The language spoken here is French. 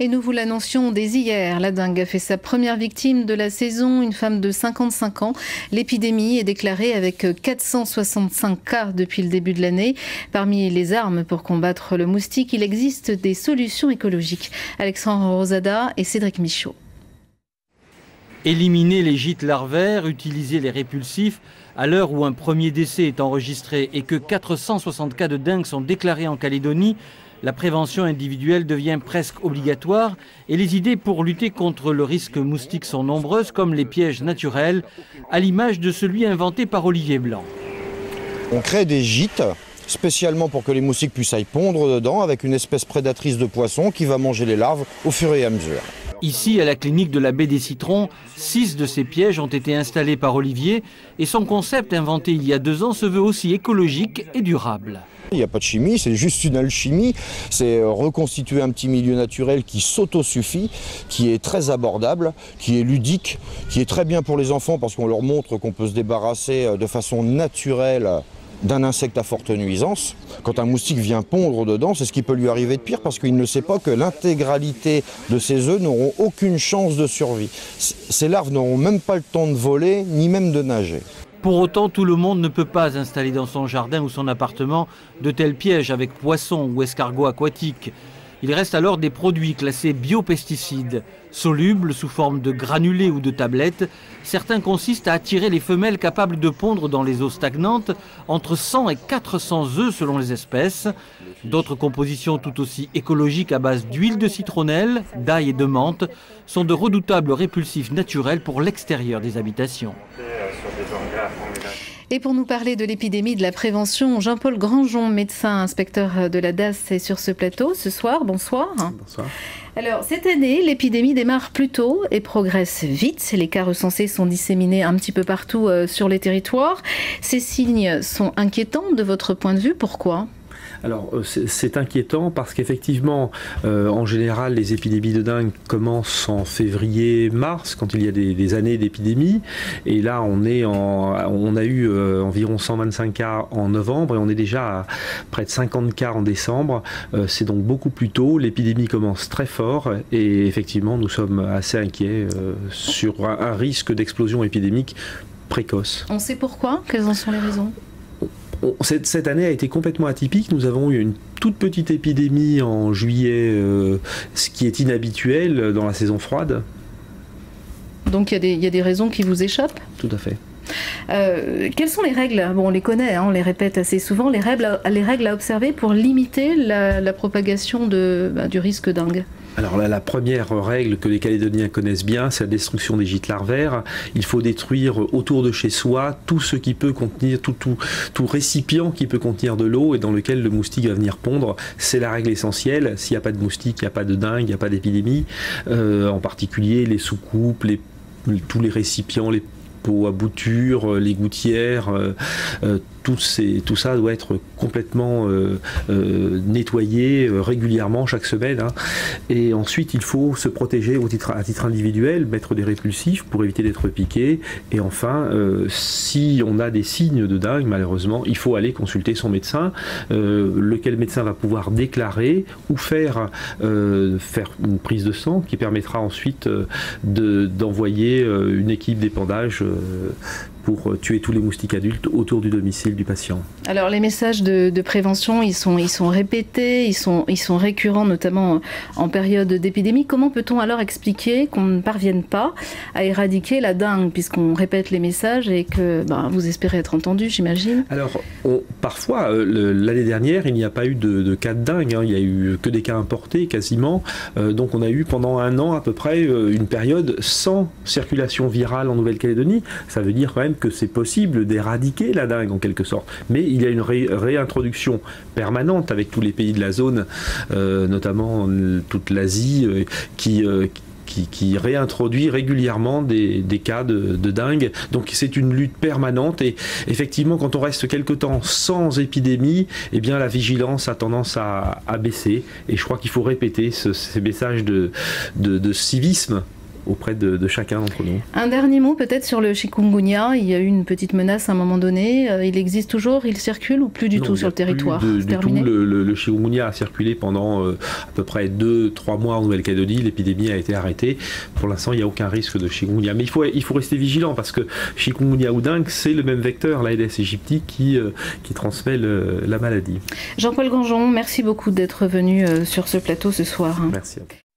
Et nous vous l'annoncions dès hier, la dengue a fait sa première victime de la saison, une femme de 55 ans. L'épidémie est déclarée avec 465 cas depuis le début de l'année. Parmi les armes pour combattre le moustique, il existe des solutions écologiques. Alexandre Rosada et Cédric Michaud. Éliminer les gîtes larvaires, utiliser les répulsifs, à l'heure où un premier décès est enregistré et que 460 cas de dengue sont déclarés en Calédonie, la prévention individuelle devient presque obligatoire et les idées pour lutter contre le risque moustique sont nombreuses, comme les pièges naturels, à l'image de celui inventé par Olivier Blanc. On crée des gîtes spécialement pour que les moustiques puissent y pondre dedans avec une espèce prédatrice de poisson qui va manger les larves au fur et à mesure. Ici, à la clinique de la baie des Citrons, 6 de ces pièges ont été installés par Olivier et son concept inventé il y a 2 ans se veut aussi écologique et durable. Il n'y a pas de chimie, c'est juste une alchimie, c'est reconstituer un petit milieu naturel qui s'autosuffit, qui est très abordable, qui est ludique, qui est très bien pour les enfants parce qu'on leur montre qu'on peut se débarrasser de façon naturelle d'un insecte à forte nuisance. Quand un moustique vient pondre dedans, c'est ce qui peut lui arriver de pire parce qu'il ne sait pas que l'intégralité de ses œufs n'auront aucune chance de survie. Ces larves n'auront même pas le temps de voler, ni même de nager. Pour autant, tout le monde ne peut pas installer dans son jardin ou son appartement de tels pièges avec poissons ou escargots aquatiques. Il reste alors des produits classés biopesticides, solubles sous forme de granulés ou de tablettes. Certains consistent à attirer les femelles capables de pondre dans les eaux stagnantes entre 100 et 400 œufs selon les espèces. D'autres compositions tout aussi écologiques à base d'huile de citronnelle, d'ail et de menthe sont de redoutables répulsifs naturels pour l'extérieur des habitations. Et pour nous parler de l'épidémie de la prévention, Jean-Paul Granjon, médecin inspecteur de la DAS, est sur ce plateau ce soir. Bonsoir. Bonsoir. Alors, cette année, l'épidémie démarre plus tôt et progresse vite. Les cas recensés sont disséminés un petit peu partout sur les territoires. Ces signes sont inquiétants de votre point de vue. Pourquoi ? Alors c'est inquiétant parce qu'effectivement, en général, les épidémies de dengue commencent en février-mars, quand il y a des années d'épidémie. Et là, on a eu environ 125 cas en novembre et on est déjà à près de 50 cas en décembre. C'est donc beaucoup plus tôt. L'épidémie commence très fort et effectivement, nous sommes assez inquiets sur un risque d'explosion épidémique précoce. On sait pourquoi ? Quelles en sont les raisons ? Cette année a été complètement atypique. Nous avons eu une toute petite épidémie en juillet, ce qui est inhabituel dans la saison froide. Donc il y a des raisons qui vous échappent ? Tout à fait. Quelles sont les règles ? Bon, on les connaît, on les répète assez souvent. Les règles à observer pour limiter la propagation du risque dengue ? Alors la première règle que les Calédoniens connaissent bien, c'est la destruction des gîtes larvaires. Il faut détruire autour de chez soi tout ce qui peut contenir, tout récipient qui peut contenir de l'eau et dans lequel le moustique va venir pondre. C'est la règle essentielle. S'il n'y a pas de moustique, il n'y a pas de dengue, il n'y a pas d'épidémie. En particulier les soucoupes, tous les récipients, les pots à bouture, les gouttières, tout ça doit être complètement nettoyé régulièrement chaque semaine. Et ensuite, il faut se protéger à titre individuel, mettre des répulsifs pour éviter d'être piqué. Et enfin, si on a des signes de dengue, malheureusement, il faut aller consulter son médecin, lequel médecin va pouvoir déclarer ou faire une prise de sang qui permettra ensuite d'envoyer une équipe d'épandage pour tuer tous les moustiques adultes autour du domicile du patient. Alors les messages de prévention, ils sont répétés, ils sont récurrents, notamment en période d'épidémie. Comment peut-on alors expliquer qu'on ne parvienne pas à éradiquer la dengue, puisqu'on répète les messages et que vous espérez être entendu, j'imagine ? Alors parfois, l'année dernière, il n'y a pas eu de cas de dengue, il n'y a eu que des cas importés quasiment. Donc on a eu pendant 1 an à peu près une période sans circulation virale en Nouvelle-Calédonie. Ça veut dire quand même que c'est possible d'éradiquer la dengue en quelque sorte. Mais il y a une réintroduction permanente avec tous les pays de la zone, notamment toute l'Asie, qui réintroduit régulièrement des cas de dengue. Donc c'est une lutte permanente et effectivement quand on reste quelque temps sans épidémie, eh bien la vigilance a tendance à baisser et je crois qu'il faut répéter ces messages de civisme auprès de chacun d'entre nous. Un dernier mot peut-être sur le chikungunya. Il y a eu une petite menace à un moment donné. Il existe toujours, il circule ou plus du tout sur le territoire? Le chikungunya a circulé pendant à peu près 2-3 mois en Nouvelle-Calédonie. L'épidémie a été arrêtée. Pour l'instant, il n'y a aucun risque de chikungunya. Mais il faut rester vigilant parce que chikungunya ou dengue, c'est le même vecteur, l'Aedes aegypti, qui transmet la maladie. Jean-Paul Gangeon, merci beaucoup d'être venu sur ce plateau ce soir. Merci à vous.